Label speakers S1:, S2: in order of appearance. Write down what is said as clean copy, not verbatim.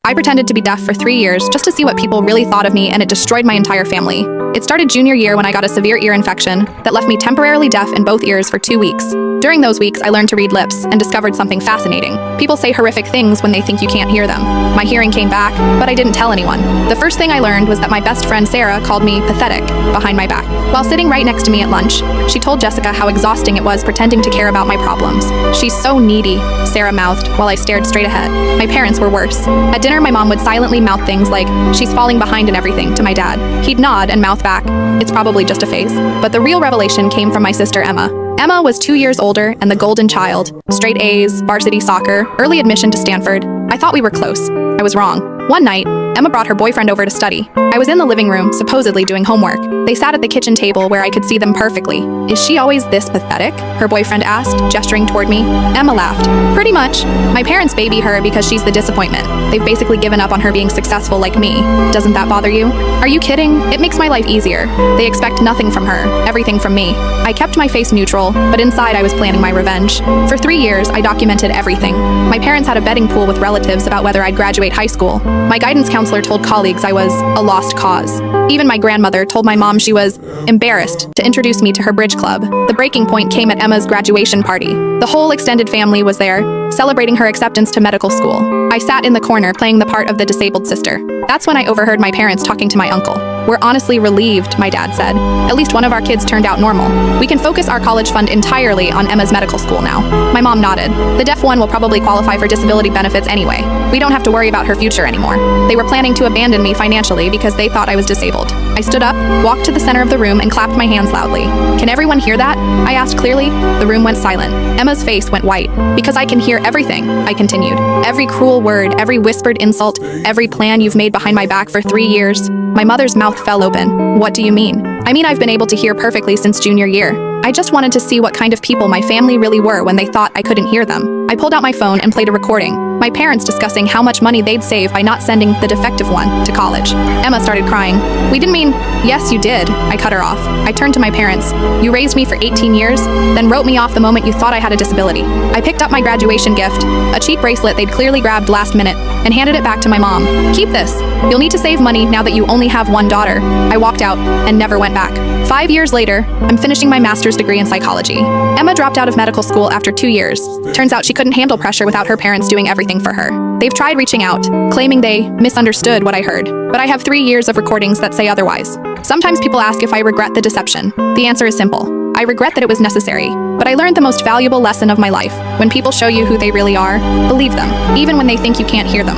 S1: I pretended to be deaf for 3 years just to see what people really thought of me, and it destroyed my entire family. It started junior year when I got a severe ear infection that left me temporarily deaf in both ears for 2 weeks. During those weeks, I learned to read lips and discovered something fascinating. People say horrific things when they think you can't hear them. My hearing came back, but I didn't tell anyone. The first thing I learned was that my best friend Sarah called me pathetic behind my back. While sitting right next to me at lunch, she told Jessica how exhausting it was pretending to care about my problems. "She's so needy," Sarah mouthed while I stared straight ahead. My parents were worse. At dinner, my mom would silently mouth things like, "She's falling behind in everything," to my dad. He'd nod and mouth back, "It's probably just a phase." But the real revelation came from my sister Emma. Emma was 2 years older and the golden child. Straight A's, varsity soccer, early admission to Stanford. I thought we were close. I was wrong. One night, Emma brought her boyfriend over to study. I was in the living room, supposedly doing homework. They sat at the kitchen table where I could see them perfectly. "Is she always this pathetic?" her boyfriend asked, gesturing toward me. Emma laughed. "Pretty much. My parents baby her because she's the disappointment. They've basically given up on her being successful like me. Doesn't that bother you?" "Are you kidding? It makes my life easier. They expect nothing from her, everything from me." I kept my face neutral, but inside I was planning my revenge. For 3 years, I documented everything. My parents had a betting pool with relatives about whether I'd graduate high school. My guidance counselor told colleagues I was a lost cause. Even my grandmother told my mom she was embarrassed to introduce me to her bridge club. The breaking point came at Emma's graduation party. The whole extended family was there, celebrating her acceptance to medical school. I sat in the corner playing the part of the disabled sister. That's when I overheard my parents talking to my uncle. "We're honestly relieved," my dad said. "At least one of our kids turned out normal. We can focus our college fund entirely on Emma's medical school now." My mom nodded. "The deaf one will probably qualify for disability benefits anyway. We don't have to worry about her future anymore." They were planning to abandon me financially because they thought I was disabled. I stood up, walked to the center of the room, and clapped my hands loudly. "Can everyone hear that?" I asked clearly. The room went silent. Emma's face went white. "Because I can hear everything," I continued. "Every cruel word, every whispered insult, every plan you've made behind my back for 3 years." My mother's mouth fell open. "What do you mean?" "I mean I've been able to hear perfectly since junior year. I just wanted to see what kind of people my family really were when they thought I couldn't hear them." I pulled out my phone and played a recording. My parents discussing how much money they'd save by not sending the defective one to college. Emma started crying. "We didn't mean—" "Yes, you did." I cut her off. I turned to my parents. "You raised me for 18 years, then wrote me off the moment you thought I had a disability." I picked up my graduation gift, a cheap bracelet they'd clearly grabbed last minute, and handed it back to my mom. "Keep this. You'll need to save money now that you only have one daughter." I walked out and never went back. 5 years later, I'm finishing my master's degree in psychology. Emma dropped out of medical school after 2 years. Turns out she couldn't handle pressure without her parents doing everything for her. They've tried reaching out, claiming they misunderstood what I heard. But I have 3 years of recordings that say otherwise. Sometimes people ask if I regret the deception. The answer is simple. I regret that it was necessary. But I learned the most valuable lesson of my life. When people show you who they really are, believe them, even when they think you can't hear them.